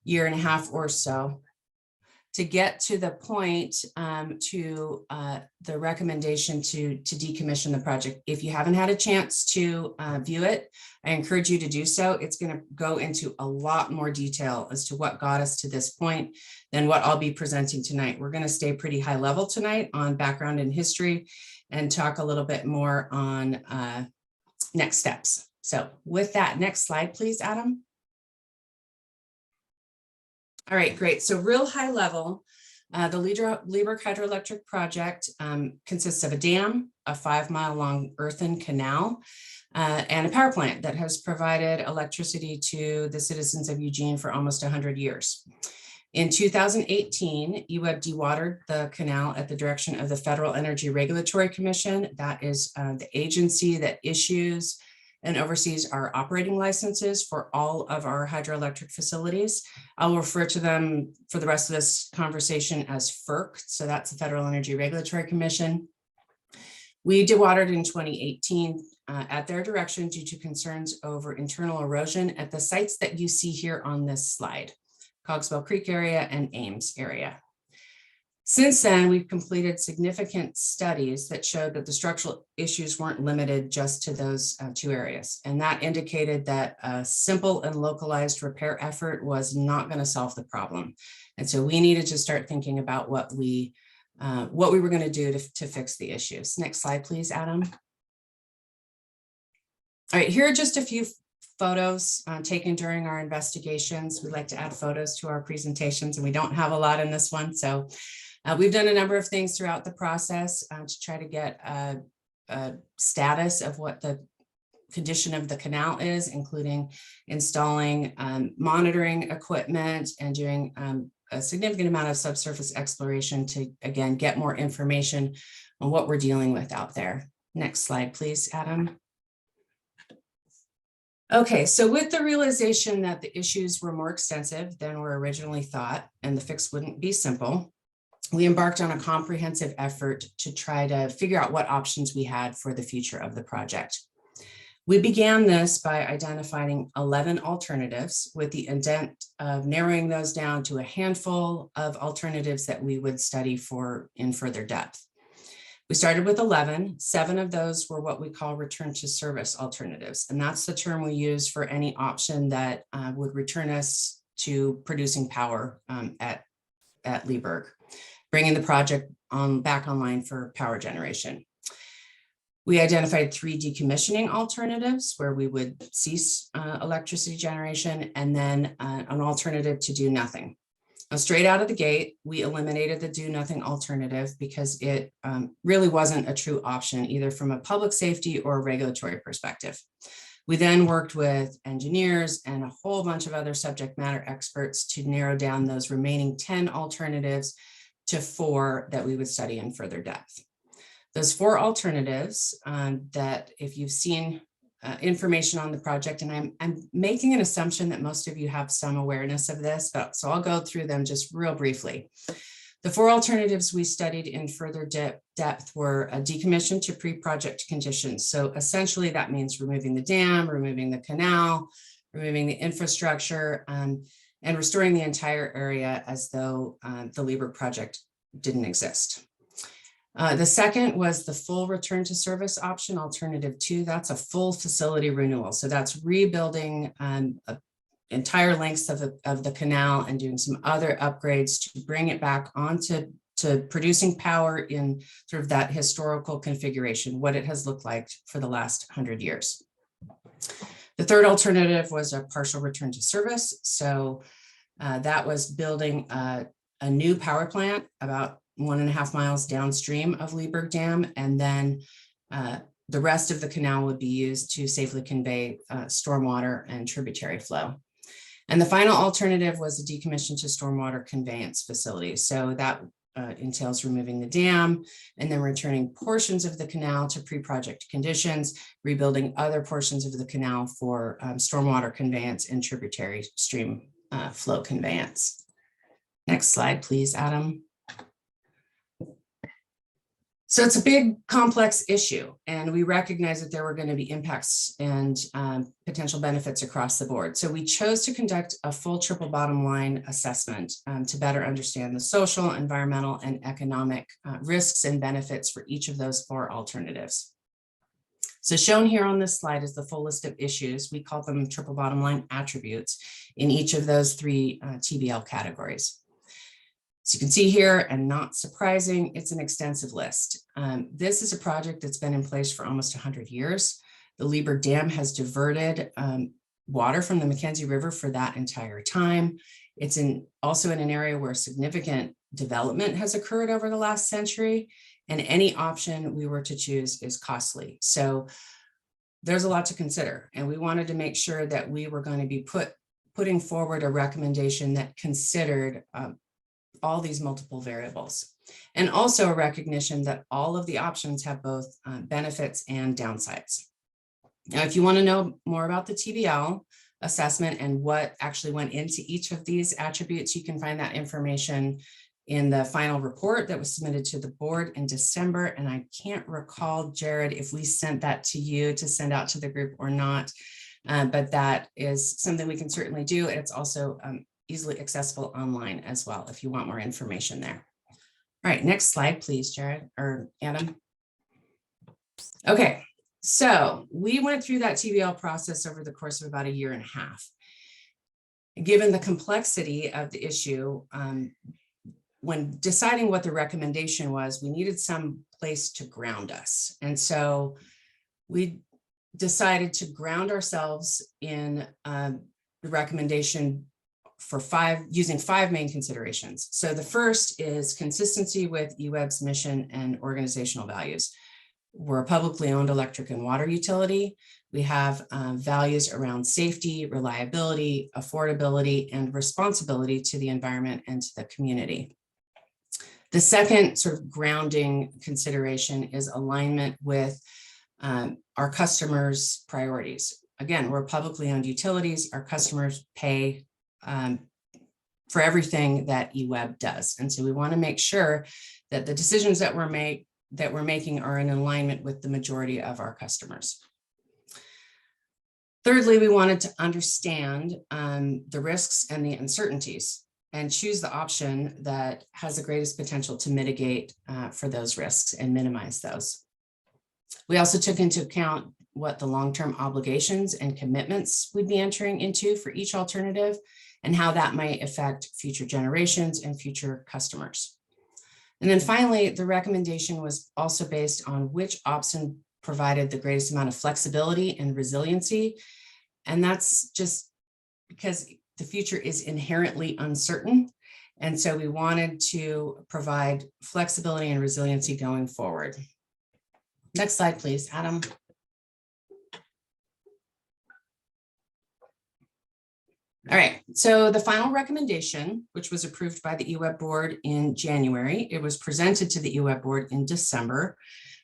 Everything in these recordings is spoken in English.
year and a half or so to get to the point to the recommendation to decommission the project. If you haven't had a chance to view it, I encourage you to do so. It's going to go into a lot more detail as to what got us to this point than what I'll be presenting tonight. We're going to stay pretty high level tonight on background and history and talk a little bit more on next steps. So with that, next slide, please, Adam. All right, great. So real high level, the Leaburg Hydroelectric Project consists of a dam, a 5-mile long earthen canal, and a power plant that has provided electricity to the citizens of Eugene for almost 100 years. In 2018, EWEB dewatered the canal at the direction of the Federal Energy Regulatory Commission. That is the agency that issues and oversees our operating licenses for all of our hydroelectric facilities. I'll refer to them for the rest of this conversation as FERC. So that's the Federal Energy Regulatory Commission. We dewatered in 2018 at their direction due to concerns over internal erosion at the sites that you see here on this slide, Cogswell Creek area and Ames area. Since then, we've completed significant studies that showed that the structural issues weren't limited just to those 2 areas. And that indicated that a simple and localized repair effort was not going to solve the problem. And so we needed to start thinking about what we were going to do to fix the issues. Next slide, please, Adam. All right, here are just a few photos taken during our investigations. We like to add photos to our presentations, and we don't have a lot in this one. So we've done a number of things throughout the process to try to get a status of what the condition of the canal is, including installing monitoring equipment and doing a significant amount of subsurface exploration to, again, get more information on what we're dealing with out there. Next slide, please, Adam. Okay, so with the realization that the issues were more extensive than were originally thought and the fix wouldn't be simple, we embarked on a comprehensive effort to try to figure out what options we had for the future of the project. We began this by identifying 11 alternatives with the intent of narrowing those down to a handful of alternatives that we would study in further depth. We started with 11. 7 of those were what we call return to service alternatives. And that's the term we use for any option that would return us to producing power at Leaburg, bringing the project back online for power generation. We identified 3 decommissioning alternatives where we would cease electricity generation, and then an alternative to do nothing. Now, straight out of the gate, we eliminated the do nothing alternative because it really wasn't a true option, either from a public safety or regulatory perspective. We then worked with engineers and a whole bunch of other subject matter experts to narrow down those remaining 10 alternatives to 4 that we would study in further depth. Those 4 alternatives that, if you've seen information on the project, and I'm making an assumption that most of you have some awareness of this, but so I'll go through them just real briefly. The 4 alternatives we studied in further depth were a decommission to pre-project conditions. So essentially that means removing the dam, removing the canal, removing the infrastructure, and restoring the entire area as though the Leaburg project didn't exist. The second was the full return to service option, alternative 2. That's a full facility renewal. So that's rebuilding entire lengths of the canal and doing some other upgrades to bring it back onto producing power in sort of that historical configuration, what it has looked like for the last 100 years. The third alternative was a partial return to service. So that was building a new power plant about 1.5 miles downstream of Leaburg Dam, and then the rest of the canal would be used to safely convey stormwater and tributary flow. And the final alternative was a decommission to stormwater conveyance facility. So that entails removing the dam and then returning portions of the canal to pre-project conditions, rebuilding other portions of the canal for stormwater conveyance and tributary stream flow conveyance. Next slide, please, Adam. So it's a big, complex issue, and we recognize that there were going to be impacts and potential benefits across the board. So we chose to conduct a full triple bottom line assessment to better understand the social, environmental, and economic risks and benefits for each of those 4 alternatives. So shown here on this slide is the full list of issues. We call them triple bottom line attributes in each of those 3 TBL categories. So you can see here, and not surprising, it's an extensive list. This is a project that's been in place for almost 100 years. The Leaburg Dam has diverted water from the McKenzie River for that entire time. It's also in an area where significant development has occurred over the last century, and any option we were to choose is costly. So there's a lot to consider, and we wanted to make sure that we were going to be putting forward a recommendation that considered all these multiple variables, and also a recognition that all of the options have both benefits and downsides. Now, if you want to know more about the TBL assessment and what actually went into each of these attributes, you can find that information in the final report that was submitted to the board in December. And I can't recall, Jared, if we sent that to you to send out to the group or not, but that is something we can certainly do. It's also easily accessible online as well if you want more information there. All right, next slide, please, Jared or Adam. Okay, so we went through that TBL process over the course of about 1.5 years. Given the complexity of the issue, when deciding what the recommendation was, we needed some place to ground us. And so we decided to ground ourselves in the recommendation for using 5 main considerations. So the first is consistency with EWEB's mission and organizational values. We're a publicly owned electric and water utility. We have values around safety, reliability, affordability, and responsibility to the environment and to the community. The second sort of grounding consideration is alignment with our customers' priorities. Again, we're publicly owned utilities. Our customers pay for everything that EWEB does. And so we want to make sure that the decisions that we're making are in alignment with the majority of our customers. Thirdly, we wanted to understand the risks and the uncertainties and choose the option that has the greatest potential to mitigate for those risks and minimize those. We also took into account what the long-term obligations and commitments we'd be entering into for each alternative, and how that might affect future generations and future customers. And then finally, the recommendation was also based on which option provided the greatest amount of flexibility and resiliency. And that's just because the future is inherently uncertain. And so we wanted to provide flexibility and resiliency going forward. Next slide, please, Adam. All right, so the final recommendation, which was approved by the EWEB board in January, it was presented to the EWEB board in December,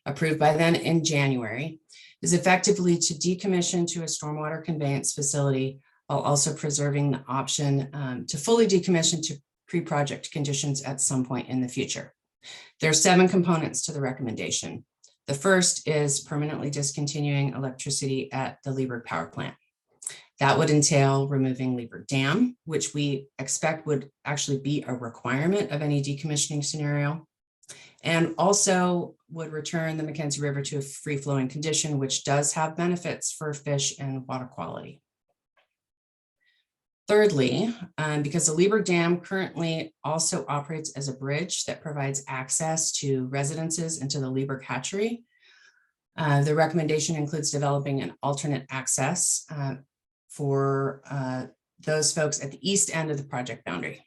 approved by them in January, is effectively to decommission to a stormwater conveyance facility while also preserving the option to fully decommission to pre-project conditions at some point in the future. There are 7 components to the recommendation. The first is permanently discontinuing electricity at the Leaburg power plant. That would entail removing Leaburg Dam, which we expect would actually be a requirement of any decommissioning scenario, and also would return the McKenzie River to a free-flowing condition, which does have benefits for fish and water quality. Thirdly, because the Leaburg Dam currently also operates as a bridge that provides access to residences into the Leaburg hatchery, the recommendation includes developing an alternate access for those folks at the east end of the project boundary.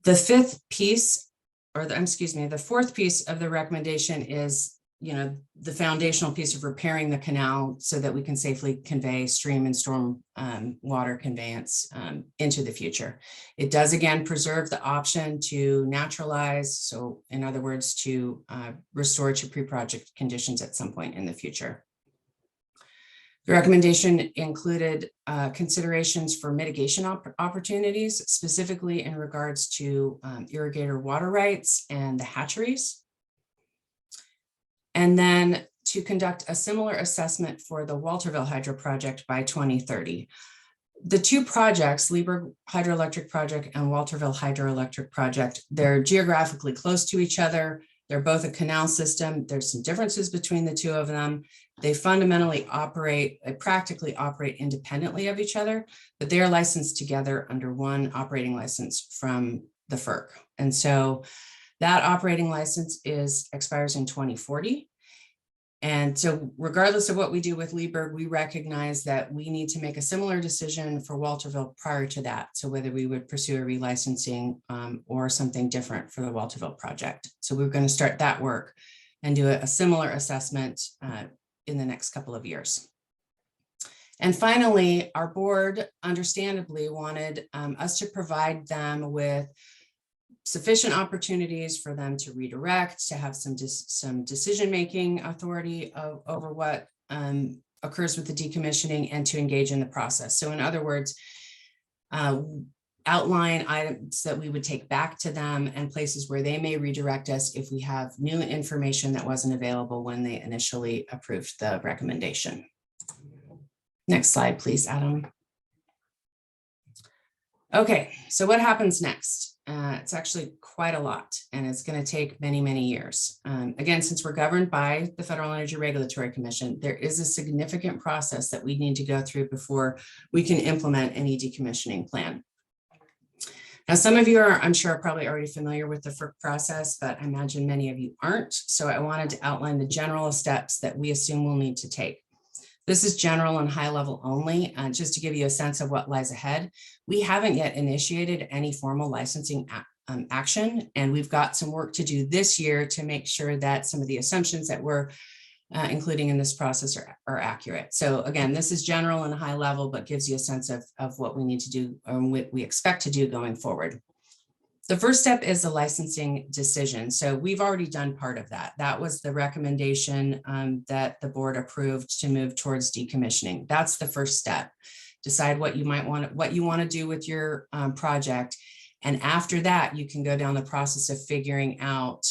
The fourth piece of the recommendation is, the foundational piece of repairing the canal so that we can safely convey stream and storm water conveyance into the future. It does again preserve the option to naturalize, so in other words, to restore to pre-project conditions at some point in the future. The recommendation included considerations for mitigation opportunities, specifically in regards to irrigator water rights and the hatcheries. And then to conduct a similar assessment for the Walterville Hydro Project by 2030. The two projects, Leaburg Hydroelectric Project and Walterville Hydroelectric Project, they're geographically close to each other. They're both a canal system. There's some differences between the two of them. They fundamentally practically operate independently of each other, but they are licensed together under one operating license from the FERC. And so that operating license expires in 2040. And so regardless of what we do with Leaburg, we recognize that we need to make a similar decision for Walterville prior to that. So whether we would pursue a relicensing or something different for the Walterville project. So we're going to start that work and do a similar assessment in the next couple of years. And finally, our board understandably wanted us to provide them with sufficient opportunities for them to redirect, to have some decision-making authority over what occurs with the decommissioning and to engage in the process. So in other words, outline items that we would take back to them and places where they may redirect us if we have new information that wasn't available when they initially approved the recommendation. Next slide, please, Adam. Okay, so what happens next? It's actually quite a lot, and it's going to take many, many years. Again, since we're governed by the Federal Energy Regulatory Commission, there is a significant process that we need to go through before we can implement any decommissioning plan. Now, some of you are, I'm sure, probably already familiar with the FERC process, but I imagine many of you aren't. So I wanted to outline the general steps that we assume we'll need to take. This is general and high level only, just to give you a sense of what lies ahead. We haven't yet initiated any formal licensing action, and we've got some work to do this year to make sure that some of the assumptions that we're including in this process are accurate. So again, this is general and high level, but gives you a sense of what we need to do and what we expect to do going forward. The first step is the licensing decision. So we've already done part of that. That was the recommendation that the board approved to move towards decommissioning. That's the first step. Decide what you want to do with your project. And after that, you can go down the process of figuring out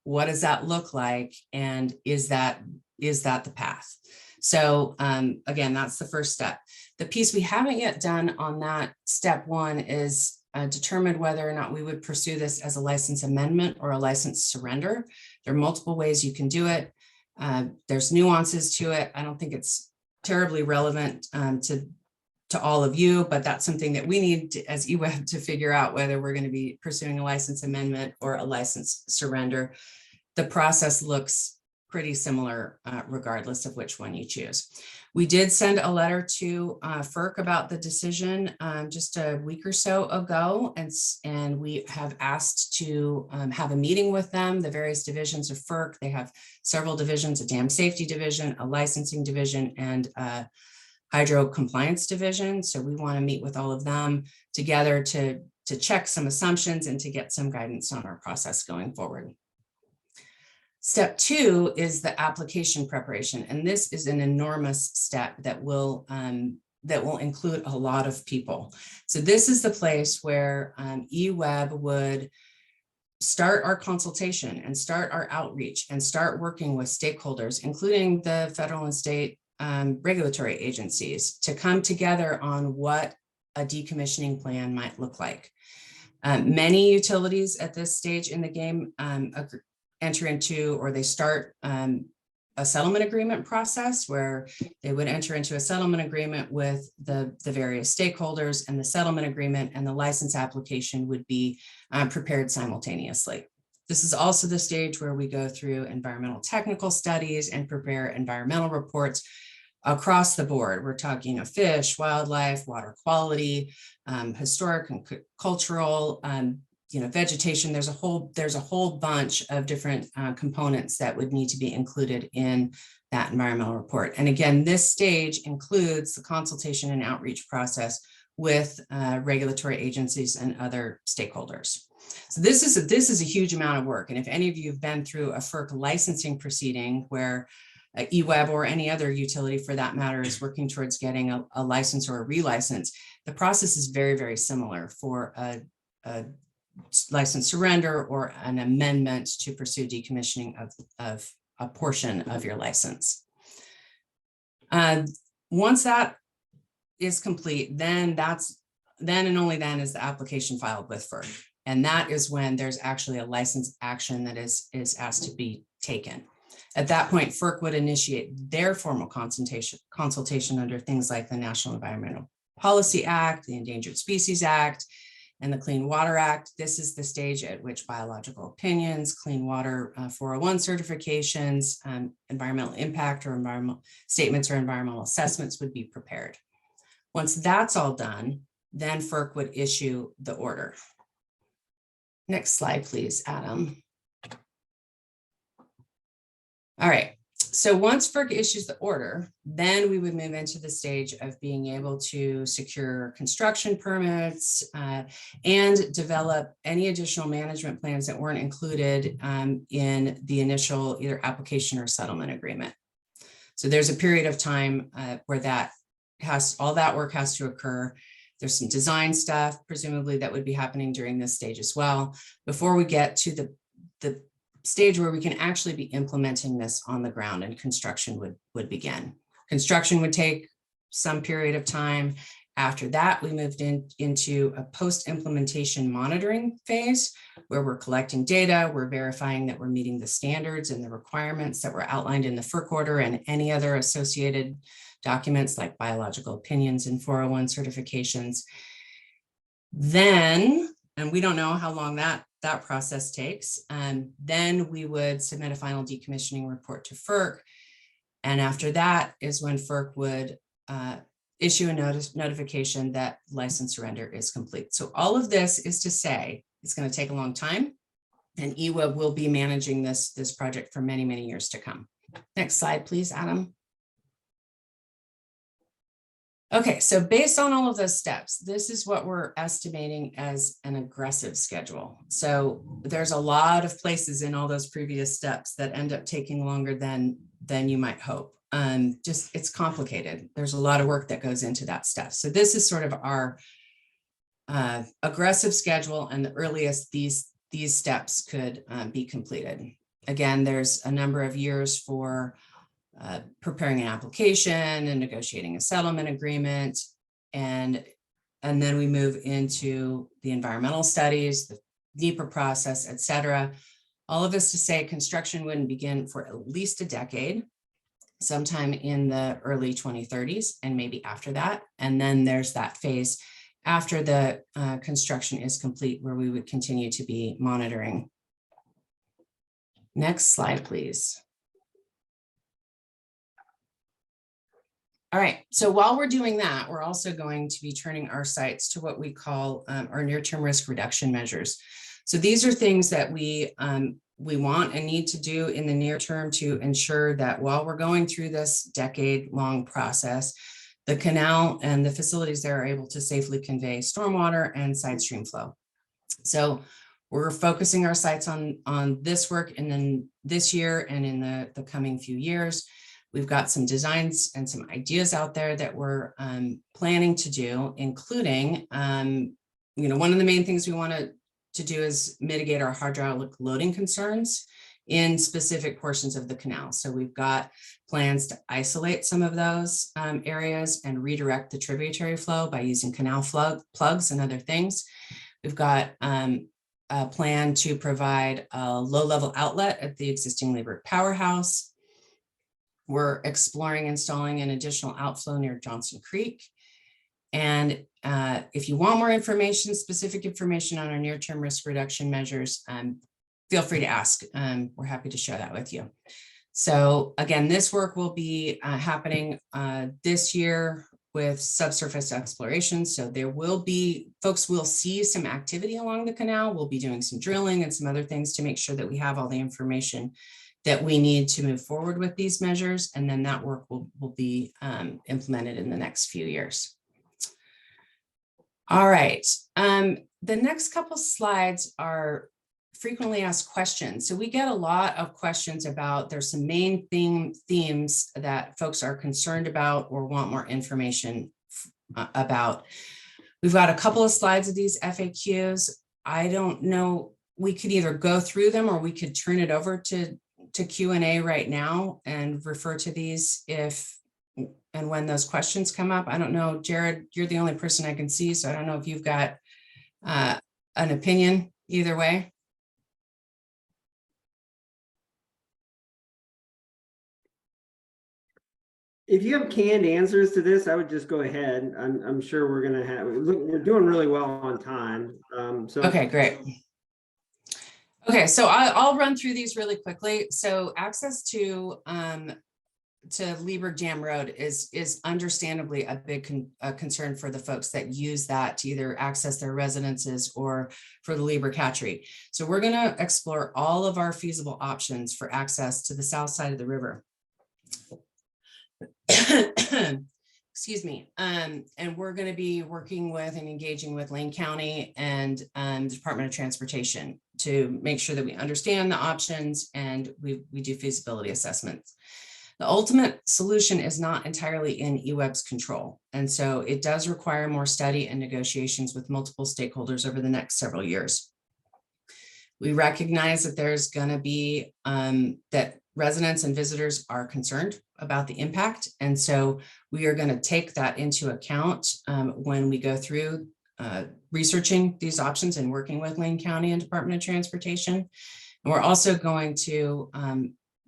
what does that look like, and is that the path? So again, that's the first step. The piece we haven't yet done on that step one is determine whether or not we would pursue this as a license amendment or a license surrender. There are multiple ways you can do it. There's nuances to it. I don't think it's terribly relevant to all of you, but that's something that we need to, as EWEB, to figure out whether we're going to be pursuing a license amendment or a license surrender. The process looks pretty similar regardless of which one you choose. We did send a letter to FERC about the decision just a week or so ago, and we have asked to have a meeting with them, the various divisions of FERC. They have several divisions: a dam safety division, a licensing division, and a hydro compliance division. So we want to meet with all of them together to check some assumptions and to get some guidance on our process going forward. Step two is the application preparation, and this is an enormous step that will include a lot of people. So this is the place where EWEB would start our consultation and start our outreach and start working with stakeholders, including the federal and state regulatory agencies, to come together on what a decommissioning plan might look like. Many utilities at this stage in the game enter into, or they start a settlement agreement process where they would enter into a settlement agreement with the various stakeholders, and the settlement agreement and the license application would be prepared simultaneously. This is also the stage where we go through environmental technical studies and prepare environmental reports across the board. We're talking of fish, wildlife, water quality, historic and cultural, vegetation. There's a whole bunch of different components that would need to be included in that environmental report. And again, this stage includes the consultation and outreach process with regulatory agencies and other stakeholders. So this is a huge amount of work. And if any of you have been through a FERC licensing proceeding where EWEB or any other utility for that matter is working towards getting a license or a relicense, the process is very, very similar for a license surrender or an amendment to pursue decommissioning of a portion of your license. Once that is complete, then and only then is the application filed with FERC. And that is when there's actually a license action that is asked to be taken. At that point, FERC would initiate their formal consultation under things like the National Environmental Policy Act, the Endangered Species Act, and the Clean Water Act. This is the stage at which biological opinions, clean water 401 certifications, environmental impact or environmental statements or environmental assessments would be prepared. Once that's all done, then FERC would issue the order. Next slide, please, Adam. All right, so once FERC issues the order, then we would move into the stage of being able to secure construction permits and develop any additional management plans that weren't included in the initial either application or settlement agreement. So there's a period of time where all that work has to occur. There's some design stuff, presumably, that would be happening during this stage as well, before we get to the stage where we can actually be implementing this on the ground and construction would begin. Construction would take some period of time. After that, we moved into a post-implementation monitoring phase where we're collecting data, we're verifying that we're meeting the standards and the requirements that were outlined in the FERC order and any other associated documents like biological opinions and 401 certifications. Then, and we don't know how long that process takes, then we would submit a final decommissioning report to FERC. And after that is when FERC would issue a notification that license surrender is complete. So all of this is to say it's going to take a long time, and EWEB will be managing this project for many, many years to come. Next slide, please, Adam. Okay, so based on all of those steps, this is what we're estimating as an aggressive schedule. So there's a lot of places in all those previous steps that end up taking longer than you might hope. Just it's complicated. There's a lot of work that goes into that stuff. So this is sort of our aggressive schedule and the earliest these steps could be completed. Again, there's a number of years for preparing an application and negotiating a settlement agreement. And then we move into the environmental studies, the NEPA process, et cetera. All of this to say construction wouldn't begin for at least a decade, sometime in the early 2030s and maybe after that. And then there's that phase after the construction is complete where we would continue to be monitoring. Next slide, please. All right, so while we're doing that, we're also going to be turning our sights to what we call our near-term risk reduction measures. So these are things that we want and need to do in the near term to ensure that while we're going through this decade-long process, the canal and the facilities there are able to safely convey stormwater and side stream flow. So we're focusing our sights on this work and then this year and in the coming few years. We've got some designs and some ideas out there that we're planning to do, including, one of the main things we want to do is mitigate our hydraulic loading concerns in specific portions of the canal. So we've got plans to isolate some of those areas and redirect the tributary flow by using canal plugs and other things. We've got a plan to provide a low-level outlet at the existing Leaburg powerhouse. We're exploring installing an additional outflow near Johnson Creek. And if you want more information, specific information on our near-term risk reduction measures, feel free to ask. We're happy to share that with you. So again, this work will be happening this year with subsurface exploration. So there will be, folks will see some activity along the canal. We'll be doing some drilling and some other things to make sure that we have all the information that we need to move forward with these measures. And then that work will be implemented in the next few years. All right, the next couple slides are frequently asked questions. So we get a lot of questions about, there's some main themes that folks are concerned about or want more information about. We've got a couple of slides of these FAQs. I don't know, we could either go through them or we could turn it over to to Q&A right now and refer to these if and when those questions come up. I don't know, Jared, you're the only person I can see, so I don't know if you've got an opinion either way. If you have canned answers to this, I would just go ahead. I'm sure we're gonna have. We're doing really well on time. Okay, great. Okay, so I'll run through these really quickly. So access to Leaburg Dam Road is understandably a big concern for the folks that use that to either access their residences or for the Leaburg hatchery. So we're going to explore all of our feasible options for access to the south side of the river. Excuse me. And we're going to be working with and engaging with Lane County and the Department of Transportation to make sure that we understand the options and we do feasibility assessments. The ultimate solution is not entirely in EWEB's control. And so it does require more study and negotiations with multiple stakeholders over the next several years. We recognize that there's going to be that residents and visitors are concerned about the impact. And so we are going to take that into account when we go through researching these options and working with Lane County and Department of Transportation. And we're also going to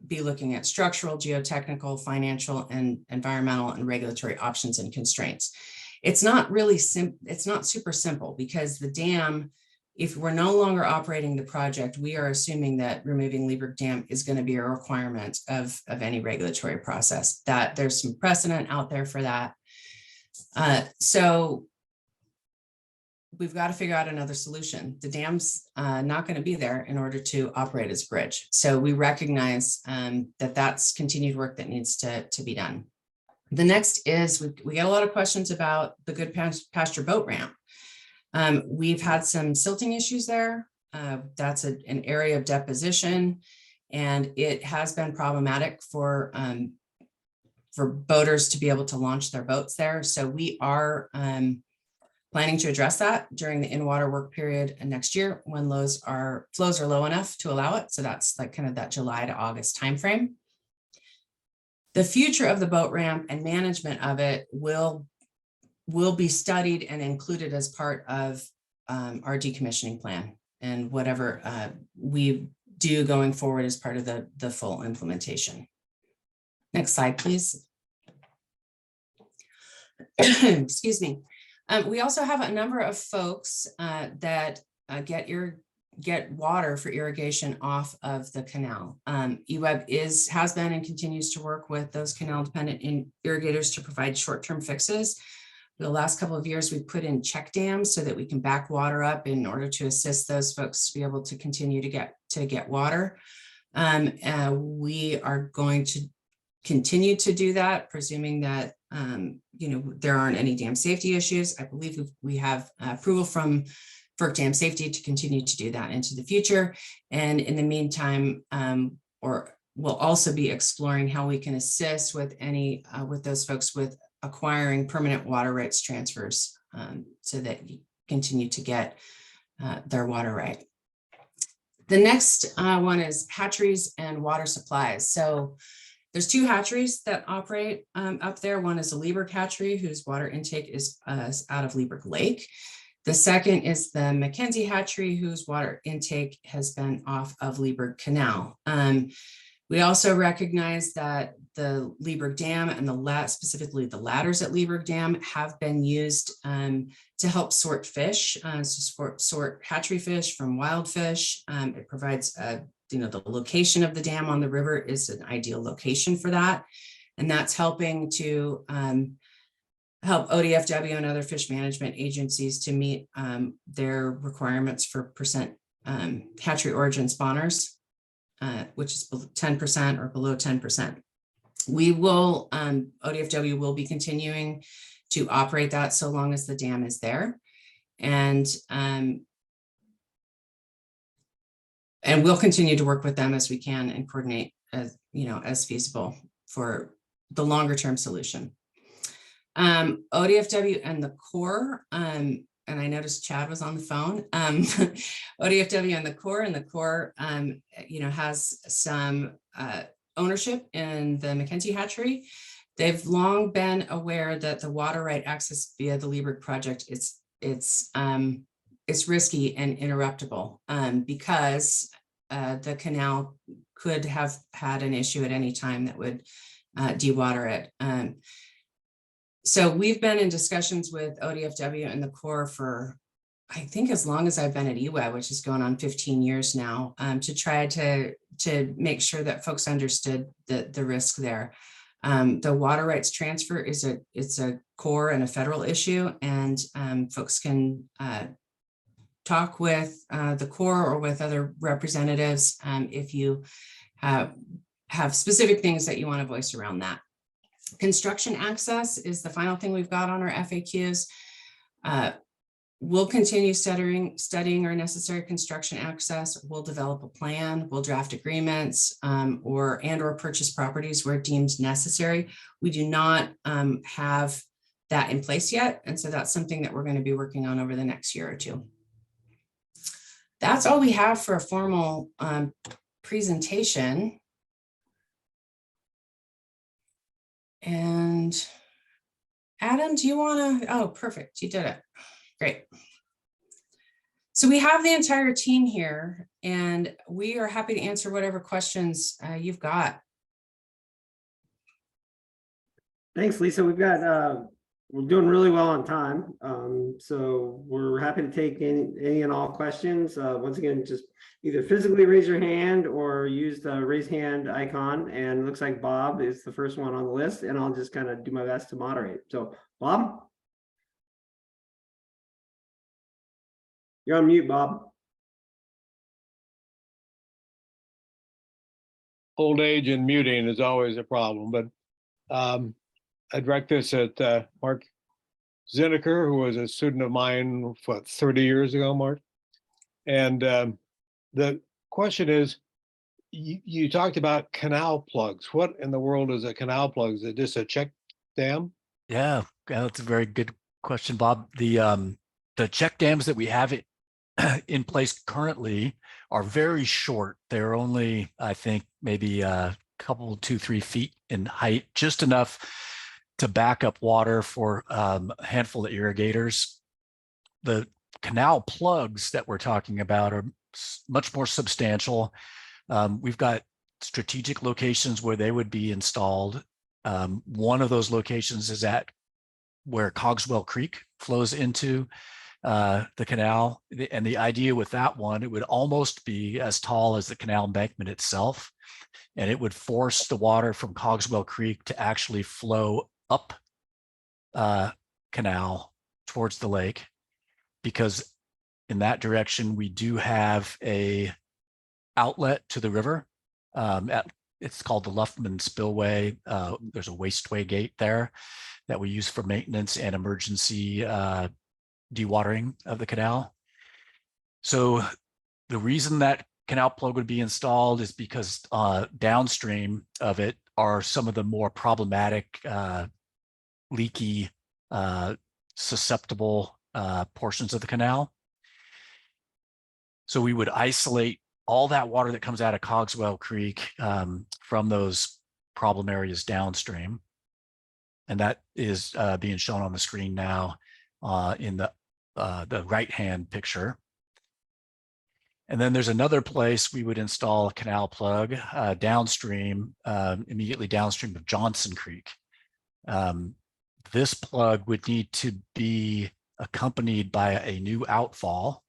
be looking at structural, geotechnical, financial, and environmental and regulatory options and constraints. It's not really it's not super simple because the dam, if we're no longer operating the project, we are assuming that removing Leaburg Dam is going to be a requirement of any regulatory process, that there's some precedent out there for that. So we've got to figure out another solution. The dam's not going to be there in order to operate as a bridge. So we recognize that that's continued work that needs to be done. The next is we get a lot of questions about the Good Pasture boat ramp. We've had some silting issues there. That's an area of deposition, and it has been problematic for boaters to be able to launch their boats there. So we are planning to address that during the in-water work period next year when flows are low enough to allow it. So that's like kind of that July to August timeframe. The future of the boat ramp and management of it will be studied and included as part of our decommissioning plan and whatever we do going forward as part of the full implementation. Next slide, please. Excuse me. We also have a number of folks that get water for irrigation off of the canal. EWEB has been and continues to work with those canal-dependent irrigators to provide short-term fixes. For the last couple of years, we've put in check dams so that we can back water up in order to assist those folks to be able to continue to get water. We are going to continue to do that, presuming that there aren't any dam safety issues. I believe we have approval from FERC Dam Safety to continue to do that into the future. And in the meantime, we'll also be exploring how we can assist with with those folks with acquiring permanent water rights transfers so that you continue to get their water right. The next one is hatcheries and water supplies. So there's two hatcheries that operate up there. One is a Leaburg hatchery whose water intake is out of Leaburg Lake. The second is the McKenzie hatchery whose water intake has been off of Leaburg Canal. We also recognize that the Leaburg Dam and specifically the ladders at Leaburg Dam have been used to help sort fish, sort hatchery fish from wild fish. It provides the location of the dam on the river is an ideal location for that. And that's helping to help ODFW and other fish management agencies to meet their requirements for percent hatchery origin spawners, which is 10% or below 10%. We will, ODFW will be continuing to operate that so long as the dam is there. And we'll continue to work with them as we can and coordinate as feasible for the longer term solution. ODFW and the Corps and I noticed Chad was on the phone, ODFW and the Corps, has some ownership in the McKenzie hatchery. They've long been aware that the water right access via the Leaburg project, it's risky and interruptible because the canal could have had an issue at any time that would dewater it. So we've been in discussions with ODFW and the Corps for, I think, as long as I've been at EWEB, which is going on 15 years now, to try to make sure that folks understood the risk there. The water rights transfer it's a core and a federal issue, and folks can talk with the Corps or with other representatives if you have specific things that you want to voice around that. Construction access is the final thing we've got on our FAQs. We'll continue studying our necessary construction access. We'll develop a plan, we'll draft agreements or purchase properties where deemed necessary. We do not have that in place yet. And so that's something that we're going to be working on over the next year or two. That's all we have for a formal presentation. And Adam, do you want to, oh, perfect, you did it. Great. So we have the entire team here, and we are happy to answer whatever questions you've got. Thanks, Lisa. We've got, we're doing really well on time. So we're happy to take any and all questions. Once again, just either physically raise your hand or use the raise hand icon. And it looks like Bob is the first one on the list, and I'll just kind of do my best to moderate. So Bob? You're on mute, Bob. Old age and muting is always a problem, but I direct this at Mark Zineker, who was a student of mine, what, 30 years ago, Mark? And the question is, you talked about canal plugs. What in the world is a canal plug? Is it just a check dam? Yeah, that's a very good question, Bob. The check dams that we have in place currently are very short. They're only, I think, maybe a couple, 2-3 feet in height, just enough to back up water for a handful of irrigators. The canal plugs that we're talking about are much more substantial. We've got strategic locations where they would be installed. One of those locations is at where Cogswell Creek flows into the canal. And the idea with that one, it would almost be as tall as the canal embankment itself. And it would force the water from Cogswell Creek to actually flow up canal towards the lake, because in that direction, we do have a outlet to the river. It's called the Luffman Spillway. There's a wasteway gate there that we use for maintenance and emergency dewatering of the canal. So the reason that canal plug would be installed is because downstream of it are some of the more problematic, leaky, susceptible portions of the canal. So we would isolate all that water that comes out of Cogswell Creek from those problem areas downstream. And that is being shown on the screen now in the right-hand picture. And then there's another place we would install a canal plug downstream, immediately downstream of Johnson Creek. This plug would need to be accompanied by a new outfall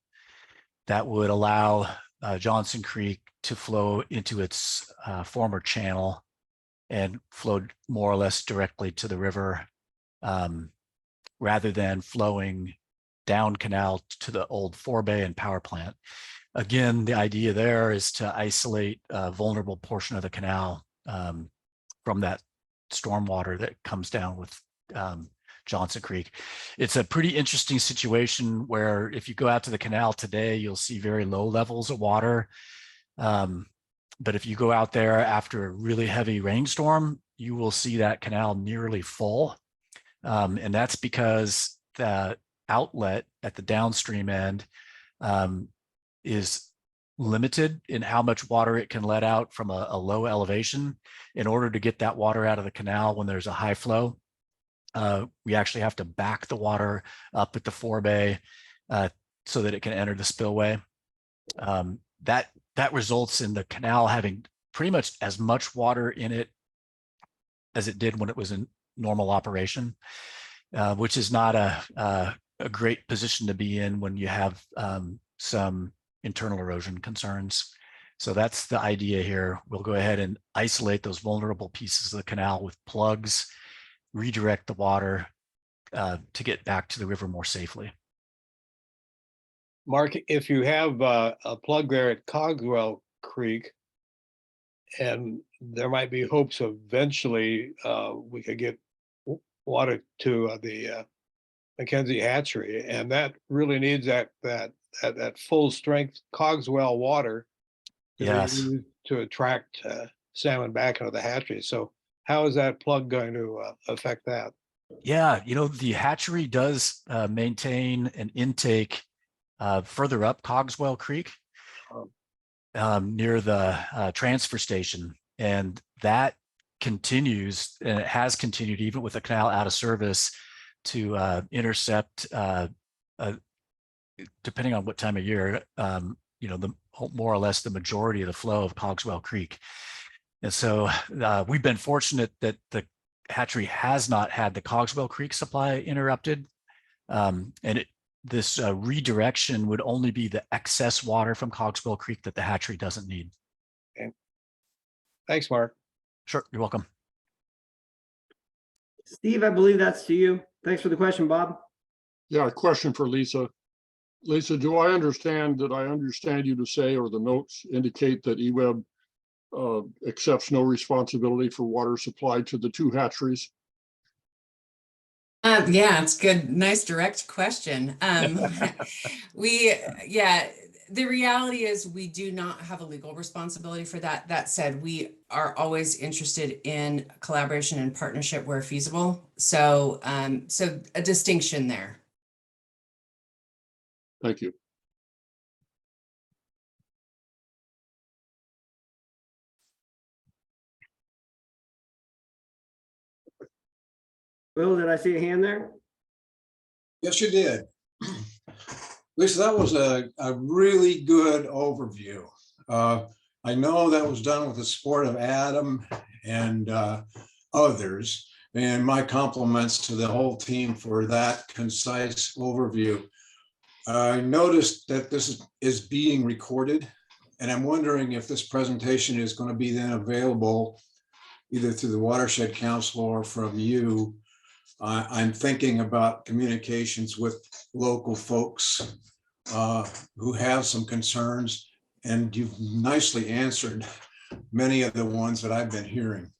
that would allow Johnson Creek to flow into its former channel and flow more or less directly to the river, rather than flowing down canal to the old forebay and power plant. Again, the idea there is to isolate a vulnerable portion of the canal from that stormwater that comes down with Johnson Creek. It's a pretty interesting situation where if you go out to the canal today, you'll see very low levels of water. But if you go out there after a really heavy rainstorm, you will see that canal nearly full. And that's because the outlet at the downstream end is limited in how much water it can let out from a low elevation. In order to get that water out of the canal when there's a high flow, we actually have to back the water up at the forebay so that it can enter the spillway. That results in the canal having pretty much as much water in it as it did when it was in normal operation, which is not a great position to be in when you have some internal erosion concerns. So that's the idea here. We'll go ahead and isolate those vulnerable pieces of the canal with plugs, redirect the water to get back to the river more safely. Mark, if you have a plug there at Cogswell Creek, and there might be hopes eventually we could get water to the McKenzie hatchery, and that really needs that full strength Cogswell water that we Yes. use to attract salmon back into the hatchery. So how is that plug going to affect that? Yeah, the hatchery does maintain an intake further up Cogswell Creek near the transfer station. And that continues, and it has continued even with the canal out of service, to intercept, depending on what time of year, the more or less the majority of the flow of Cogswell Creek. And so we've been fortunate that the hatchery has not had the Cogswell Creek supply interrupted. This redirection would only be the excess water from Cogswell Creek that the hatchery doesn't need. Okay. Thanks, Mark. Sure, you're welcome. Steve, I believe that's to you. Thanks for the question, Bob. Yeah, a question for Lisa. Lisa, do I understand you to say, or the notes indicate, that EWEB accepts no responsibility for water supply to the two hatcheries? Yeah, it's good. Nice direct question. The reality is we do not have a legal responsibility for that. That said, we are always interested in collaboration and partnership where feasible. So a distinction there. Thank you. Will, did I see a hand there? Yes, you did. Lisa, that was a really good overview. I know that was done with the support of Adam and others, and my compliments to the whole team for that concise overview. I noticed that this is being recorded, and I'm wondering if this presentation is going to be then available either through the Watershed Council or from you. I'm thinking about communications with local folks who have some concerns, and you've nicely answered many of the ones that I've been hearing.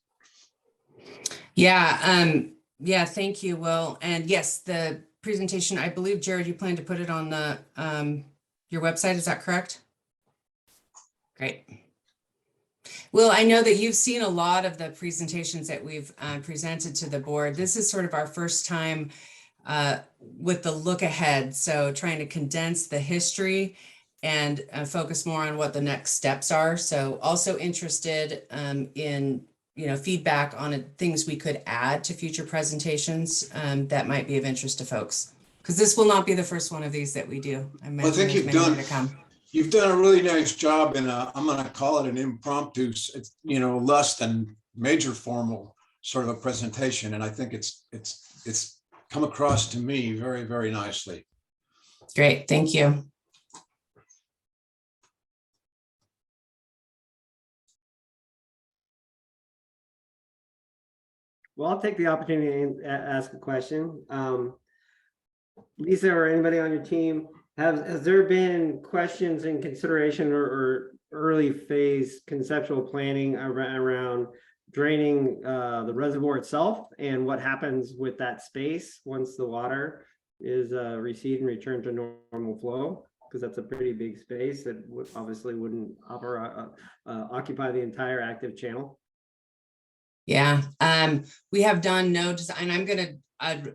Yeah, thank you, Will. And yes, the presentation, I believe, Jared, you plan to put it on the your website, is that correct? Great. Will, I know that you've seen a lot of the presentations that we've presented to the board. This is sort of our first time with the look ahead. So trying to condense the history and focus more on what the next steps are. So also interested in feedback on things we could add to future presentations that might be of interest to folks. Because this will not be the first one of these that we do. I think you've done a really nice job in I'm going to call it an impromptu, less than major formal sort of a presentation. And I think it's come across to me very, very nicely. Great, thank you. Well, I'll take the opportunity to ask a question. Lisa or anybody on your team, has there been questions in consideration or early phase conceptual planning around draining the reservoir itself and what happens with that space once the water is received and returned to normal flow? Because that's a pretty big space that obviously wouldn't occupy the entire active channel. Yeah, we have done no design. I'm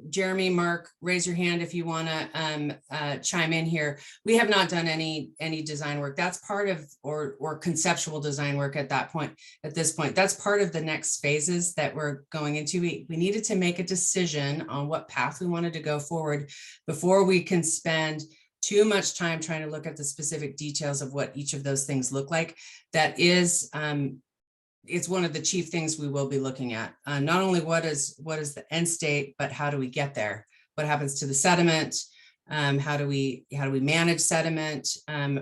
Jeremy, Mark, raise your hand if you want to chime in here. We have not done any design work. That's part of, or conceptual design work at this point. That's part of the next phases that we're going into. We needed to make a decision on what path we wanted to go forward before we can spend too much time trying to look at the specific details of what each of those things look like. That is, it's one of the chief things we will be looking at. Not only what is the end state, but how do we get there? What happens to the sediment? How do we manage sediment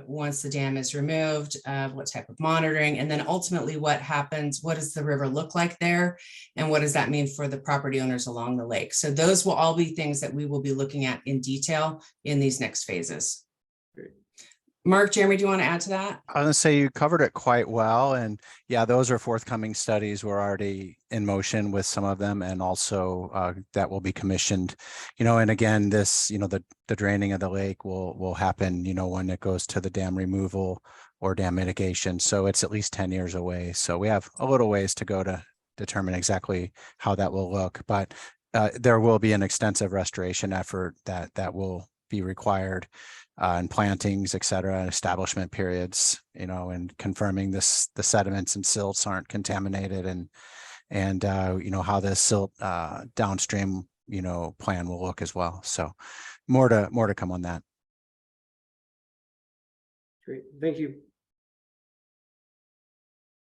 once the dam is removed? What type of monitoring? And then ultimately what happens? What does the river look like there? And what does that mean for the property owners along the lake? So those will all be things that we will be looking at in detail in these next phases. Mark, Jeremy, do you want to add to that? I was gonna say you covered it quite well, and yeah, those are forthcoming studies. We're already in motion with some of them, and also that will be commissioned. And again, this, the draining of the lake will happen, when it goes to the dam removal or dam mitigation. So it's at least 10 years away. So we have a little ways to go to determine exactly how that will look, but there will be an extensive restoration effort that will be required. And plantings, et cetera, and establishment periods, and confirming the sediments and silts aren't contaminated, and how the silt downstream, plan will look as well. So more to come on that. Great, thank you.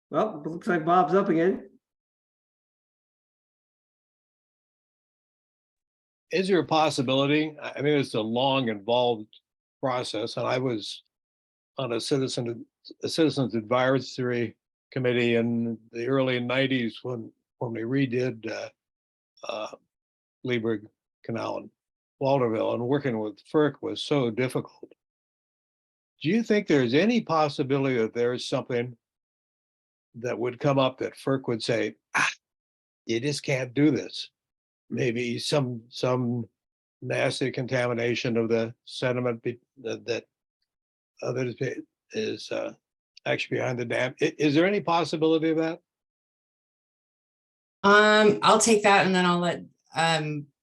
Well, it looks like Bob's up again. Is there a possibility? I mean, it's a long, involved process, and I was on a citizens advisory committee in the early 90s when we redid Leaburg Canal and Walterville, and working with FERC was so difficult. Do you think there's any possibility that there's something that would come up that FERC would say, you just can't do this? Maybe some nasty contamination of the sediment that others is actually behind the dam. Is there any possibility of that? I'll take that, and then I'll let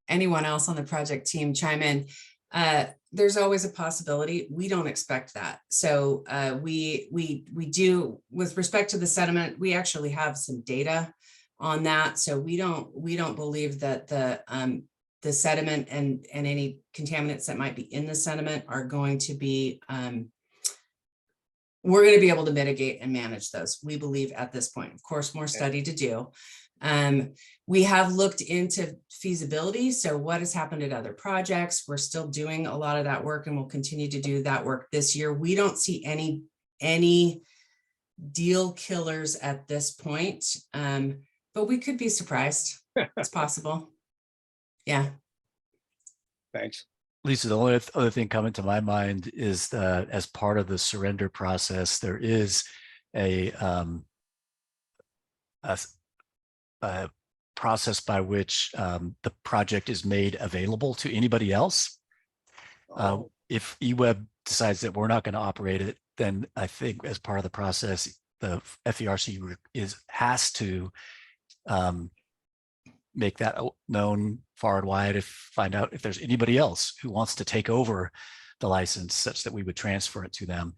anyone else on the project team chime in. There's always a possibility. We don't expect that. So we do, with respect to the sediment, we actually have some data on that. So we don't believe that the sediment and any contaminants that might be in the sediment are going to be, we're going to be able to mitigate and manage those, we believe, at this point. Of course, more study to do. We have looked into feasibility. So what has happened at other projects? We're still doing a lot of that work, and we'll continue to do that work this year. We don't see any deal killers at this point, but we could be surprised. It's possible. Yeah. Thanks. Lisa, the only other thing coming to my mind is that as part of the surrender process, there is a process by which the project is made available to anybody else. If EWEB decides that we're not going to operate it, then I think as part of the process, the FERC has to make that known far and wide, find out if there's anybody else who wants to take over the license such that we would transfer it to them.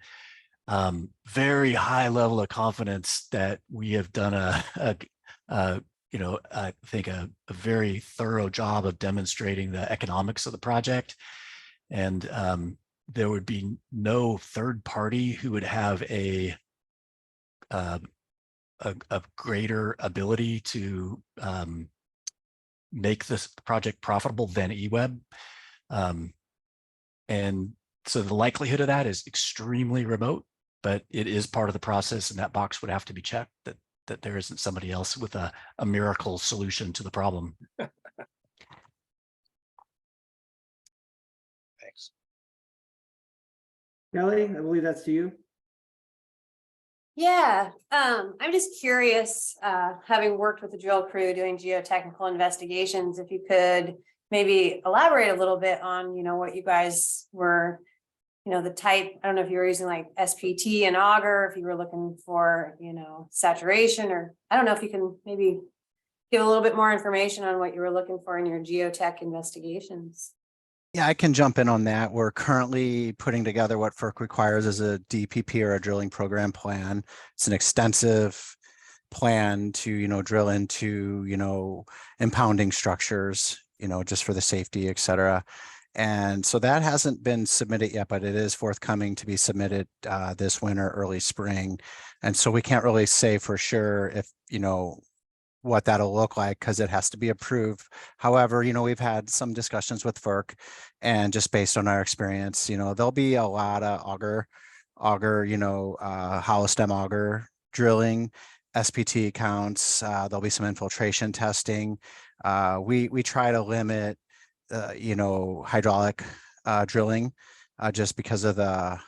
Very high level of confidence that we have done I think a very thorough job of demonstrating the economics of the project. And there would be no third party who would have a greater ability to make this project profitable than EWEB. And so the likelihood of that is extremely remote, but it is part of the process, and that box would have to be checked that there isn't somebody else with a miracle solution to the problem. Thanks. Kelly, I believe that's to you. Yeah, I'm just curious, having worked with the drill crew doing geotechnical investigations, if you could maybe elaborate a little bit on, what you guys were, the type, I don't know if you were using like SPT and auger, if you were looking for, saturation, or I don't know if you can maybe give a little bit more information on what you were looking for in your geotech investigations. Yeah, I can jump in on that. We're currently putting together what FERC requires as a DPP or a drilling program plan. It's an extensive plan to, drill into, impounding structures, just for the safety, et cetera. And so that hasn't been submitted yet, but it is forthcoming to be submitted this winter, early spring. And so we can't really say for sure if, what that'll look like because it has to be approved. However, we've had some discussions with FERC, and just based on our experience, there'll be a lot of auger, hollow stem auger drilling, SPT counts. There'll be some infiltration testing. We try to limit, hydraulic drilling just because of the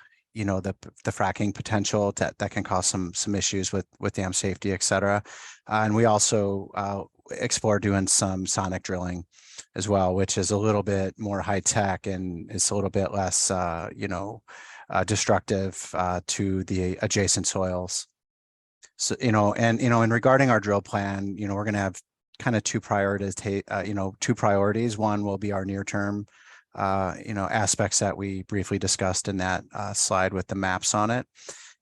fracking potential that can cause some issues with dam safety, et cetera. And we also explore doing some sonic drilling as well, which is a little bit more high tech and is a little bit less, destructive to the adjacent soils. So, and regarding our drill plan, we're going to have kind of two priorities. One will be our near term aspects that we briefly discussed in that slide with the maps on it,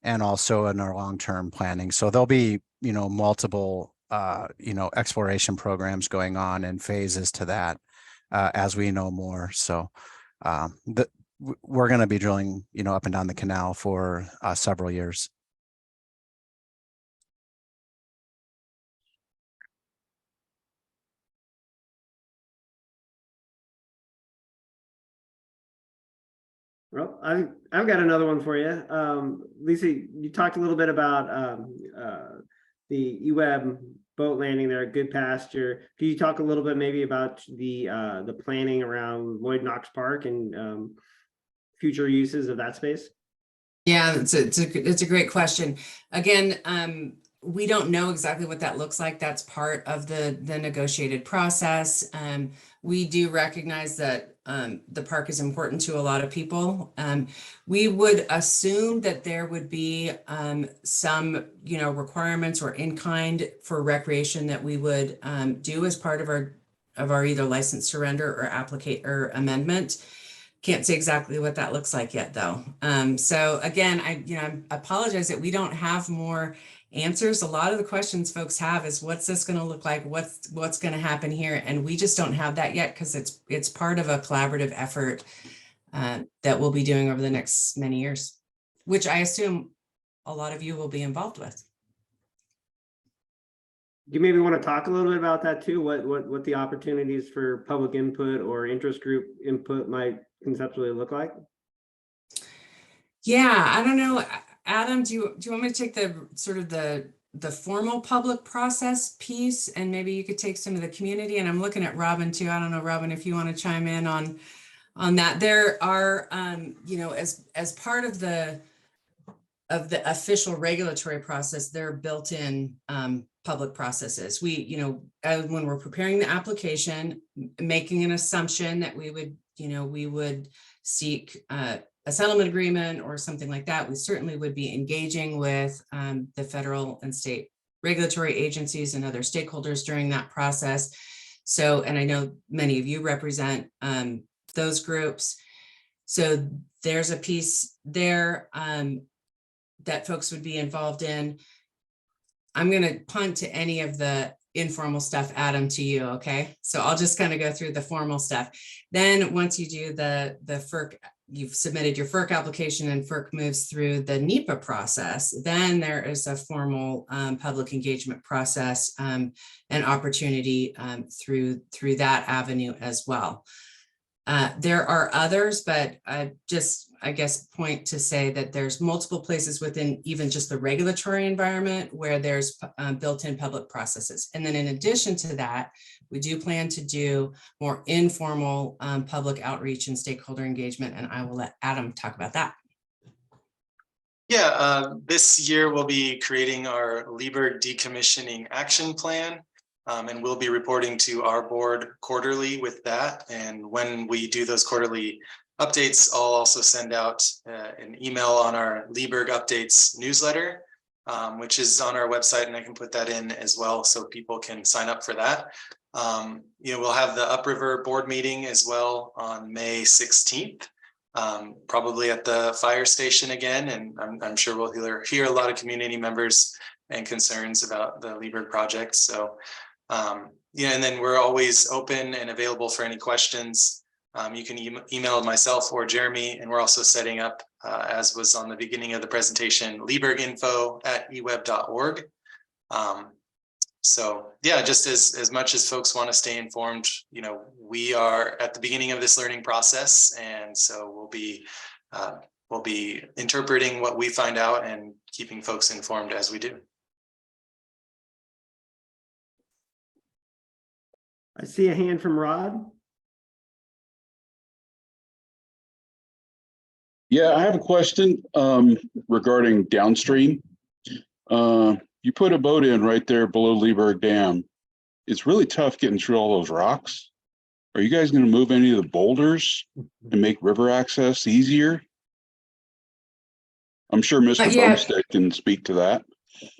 and also in our long-term planning. So there'll be, multiple, exploration programs going on and phases to that as we know more. So we're going to be drilling, up and down the canal for several years. Well, I've got another one for you. Lisa, you talked a little bit about the EWEB boat landing there at Good Pasture. Can you talk a little bit maybe about the planning around Lloyd Knox Park and future uses of that space? Yeah, it's a great question. Again, we don't know exactly what that looks like. That's part of the negotiated process. We do recognize that the park is important to a lot of people. We would assume that there would be some, requirements or in kind for recreation that we would do as part of our either license surrender or applicate or amendment. Can't say exactly what that looks like yet, though. So again, I apologize that we don't have more answers. A lot of the questions folks have is what's this going to look like? What's going to happen here? And we just don't have that yet because it's part of a collaborative effort that we'll be doing over the next many years, which I assume a lot of you will be involved with. Do you maybe want to talk a little bit about that too? What the opportunities for public input or interest group input might conceptually look like? Yeah, I don't know. Adam, do you want me to take the sort of the formal public process piece, and maybe you could take some of the community? And I'm looking at Robin too. I don't know, Robin, if you want to chime in on that. There are, as part of the official regulatory process, there are built-in public processes. We, when we're preparing the application, making an assumption that we would seek a settlement agreement or something like that, we certainly would be engaging with the federal and state regulatory agencies and other stakeholders during that process. So, and I know many of you represent those groups. So there's a piece there that folks would be involved in. I'm going to punt to any of the informal stuff, Adam, to you. Okay. So I'll just kind of go through the formal stuff. Then once you do the FERC, you've submitted your FERC application and FERC moves through the NEPA process, then there is a formal public engagement process and opportunity through that avenue as well. There are others, but I guess point to say that there's multiple places within even just the regulatory environment where there's built-in public processes. And then in addition to that, we do plan to do more informal public outreach and stakeholder engagement, and I will let Adam talk about that. Yeah, this year we'll be creating our Leaburg decommissioning action plan, and we'll be reporting to our board quarterly with that. And when we do those quarterly updates, I'll also send out an email on our Leaburg updates newsletter which is on our website, and I can put that in as well so people can sign up for that. We'll have the Upriver board meeting as well on May 16th, probably at the fire station again, and I'm sure we'll hear a lot of community members and concerns about the Leaburg project. So, and then we're always open and available for any questions. You can email myself or Jeremy, and we're also setting up, as was on the beginning of the presentation, leaburginfo@eweb.org. So yeah, just as much as folks want to stay informed, we are at the beginning of this learning process, and so we'll be interpreting what we find out and keeping folks informed as we do. I see a hand from Rod. Yeah, I have a question regarding downstream. You put a boat in right there below Leaburg Dam. It's really tough getting through all those rocks. Are you guys going to move any of the boulders and make river access easier? I'm sure Mr. Bumstead can speak to that.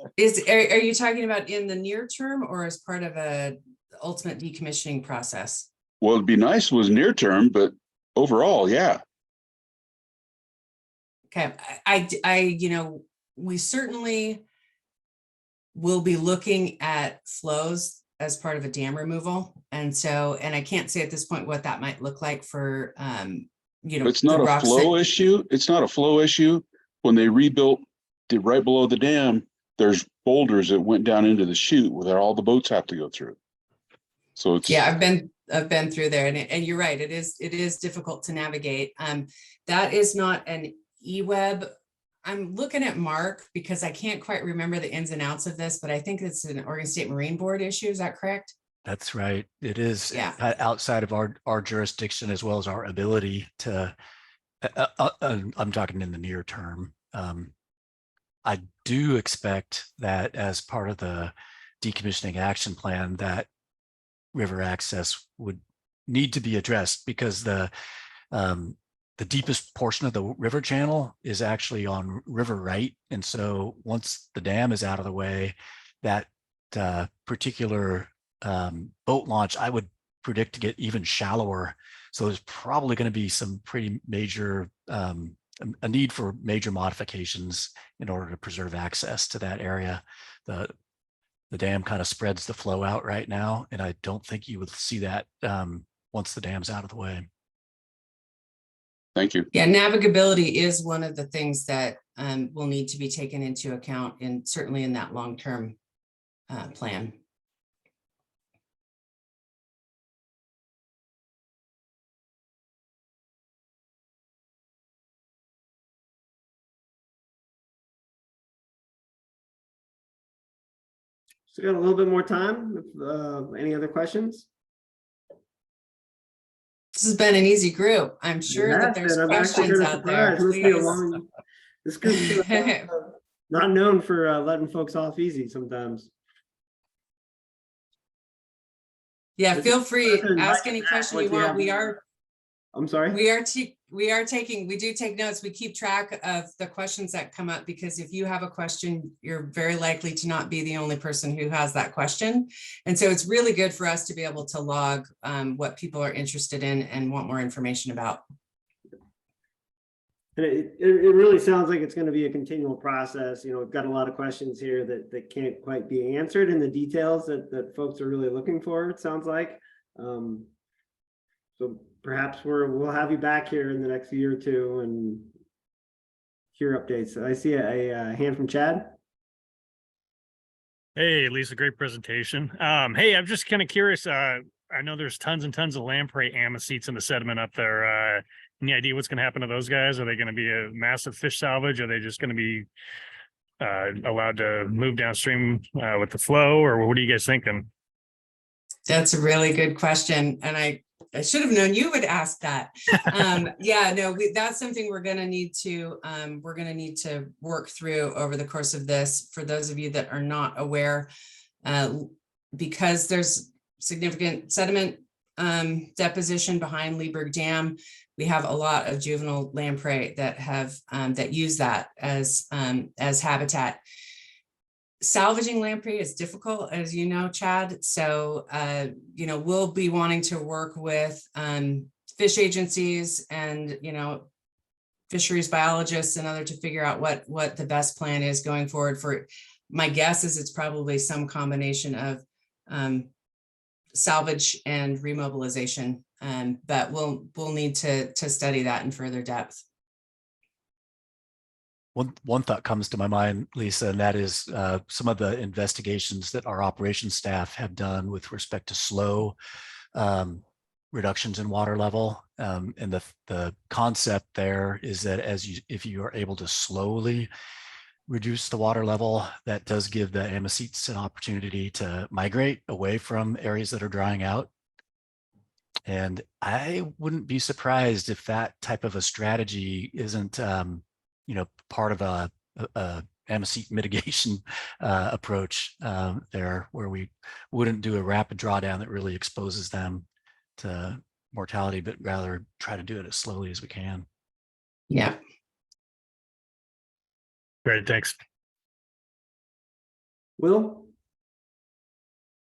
Are you talking about in the near term or as part of a ultimate decommissioning process? Well, it'd be nice if it was near term, but overall, yeah. Okay, we certainly will be looking at flows as part of a dam removal. And I can't say at this point what that might look like for, It's not a flow issue. It's not a flow issue. When they rebuilt right below the dam, there's boulders that went down into the chute where all the boats have to go through. So it's, yeah, I've been through there, and you're right. It is difficult to navigate. That is not an EWEB. I'm looking at Mark because I can't quite remember the ins and outs of this, but I think it's an Oregon State Marine Board issue. Is that correct? That's right. It is outside of our jurisdiction, as well as our ability to, I'm talking in the near term. I do expect that as part of the decommissioning action plan, that river access would need to be addressed, because the deepest portion of the river channel is actually on river right. And so once the dam is out of the way, that particular boat launch, I would predict to get even shallower. So there's probably going to be some pretty major, a need for major modifications in order to preserve access to that area. The dam kind of spreads the flow out right now, and I don't think you would see that once the dam's out of the way. Thank you. Yeah, navigability is one of the things that will need to be taken into account, and certainly in that long-term plan. So we got a little bit more time. Any other questions? This has been an easy group. I'm sure that there's questions out there. This group's not known for letting folks off easy sometimes. Yeah, feel free, ask any question you want. I'm sorry. We do take notes. We keep track of the questions that come up, because if you have a question, you're very likely to not be the only person who has that question. And so it's really good for us to be able to log what people are interested in and want more information about. And it really sounds like it's going to be a continual process. We've got a lot of questions here that can't quite be answered in the details that folks are really looking for, it sounds like. So perhaps we'll have you back here in the next year or two and hear updates. I see a hand from Chad. Hey, Lisa, great presentation. Hey, I'm just kind of curious. I know there's tons and tons of lamprey ammoseats in the sediment up there. Any idea what's going to happen to those guys? Are they going to be a massive fish salvage? Are they just going to be allowed to move downstream with the flow, or what are you guys thinking? That's a really good question, and I should have known you would ask that. Yeah, no, that's something we're going to need to work through over the course of this. For those of you that are not aware, because there's significant sediment deposition behind Leaburg Dam, we have a lot of juvenile lamprey that have that use that as habitat. salvaging lamprey is difficult, as you know, Chad. So, we'll be wanting to work with fish agencies and, fisheries biologists and other to figure out what the best plan is going forward. For my guess is it's probably some combination of salvage and remobilization, but we'll need to study that in further depth. One thought comes to my mind, Lisa, and that is some of the investigations that our operations staff have done with respect to slow reductions in water level. And the concept there is that if you are able to slowly reduce the water level, that does give the ammosetes an opportunity to migrate away from areas that are drying out. And I wouldn't be surprised if that type of a strategy isn't part of a ammoset mitigation approach there, where we wouldn't do a rapid drawdown that really exposes them to mortality, but rather try to do it as slowly as we can. Yeah. Great, thanks. Will?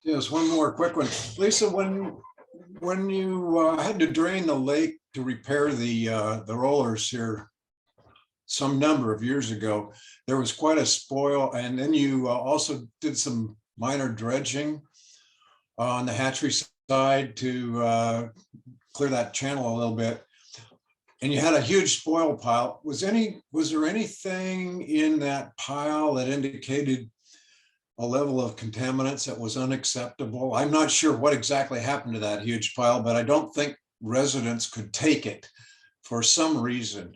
Yes, one more quick one. Lisa, when you had to drain the lake to repair the rollers here some number of years ago, there was quite a spoil, and then you also did some minor dredging on the hatchery side to clear that channel a little bit, and you had a huge spoil pile. Was there anything in that pile that indicated a level of contaminants that was unacceptable? I'm not sure what exactly happened to that huge pile, but I don't think residents could take it for some reason.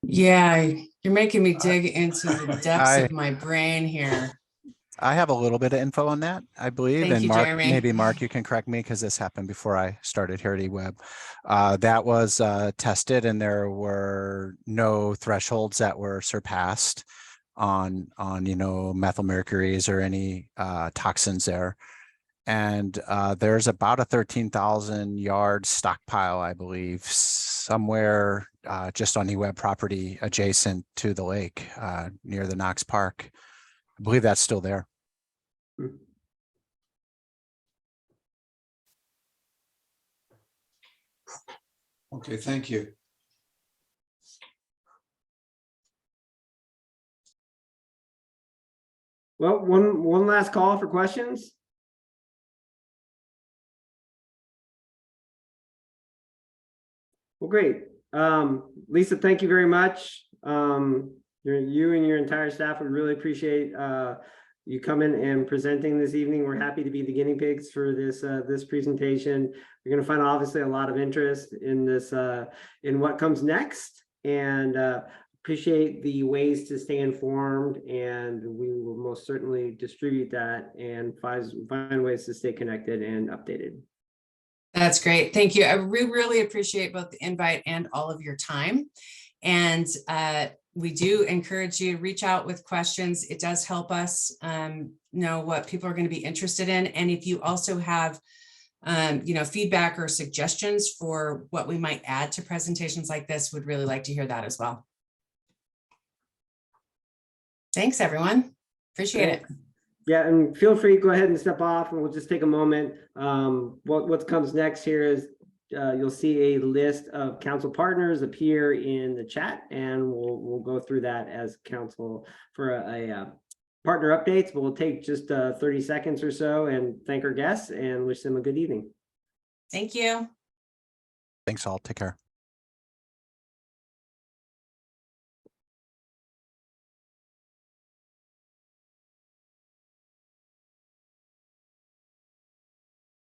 Yeah, you're making me dig into the depths of my brain here. I have a little bit of info on that, I believe. Thank And you, Mark, Jeremy. maybe Mark, you can correct me because this happened before I started here at EWEB. That was tested, and there were no thresholds that were surpassed on methyl mercuries or any toxins there. And there's about a 13,000 yard stockpile, I believe, somewhere just on EWEB property adjacent to the lake near the Knox Park. I believe that's still there. Okay, thank you. Well, one last call for questions. Well, great. Lisa, thank you very much. You and your entire staff would really appreciate you coming and presenting this evening. We're happy to be the guinea pigs for this presentation. You're going to find obviously a lot of interest in this in what comes next, and appreciate the ways to stay informed, and we will most certainly distribute that and find ways to stay connected and updated. That's great. Thank you. I really appreciate both the invite and all of your time. And we do encourage you to reach out with questions. It does help us know what people are going to be interested in. And if you also have feedback or suggestions for what we might add to presentations like this, would really like to hear that as well. Thanks, everyone. Appreciate it. Yeah, and feel free to go ahead and step off, and we'll just take a moment. What comes next here is you'll see a list of council partners appear in the chat, and we'll go through that as council for a partner updates. But we'll take just 30 seconds or so and thank our guests and wish them a good evening. Thank you. Thanks all. Take care.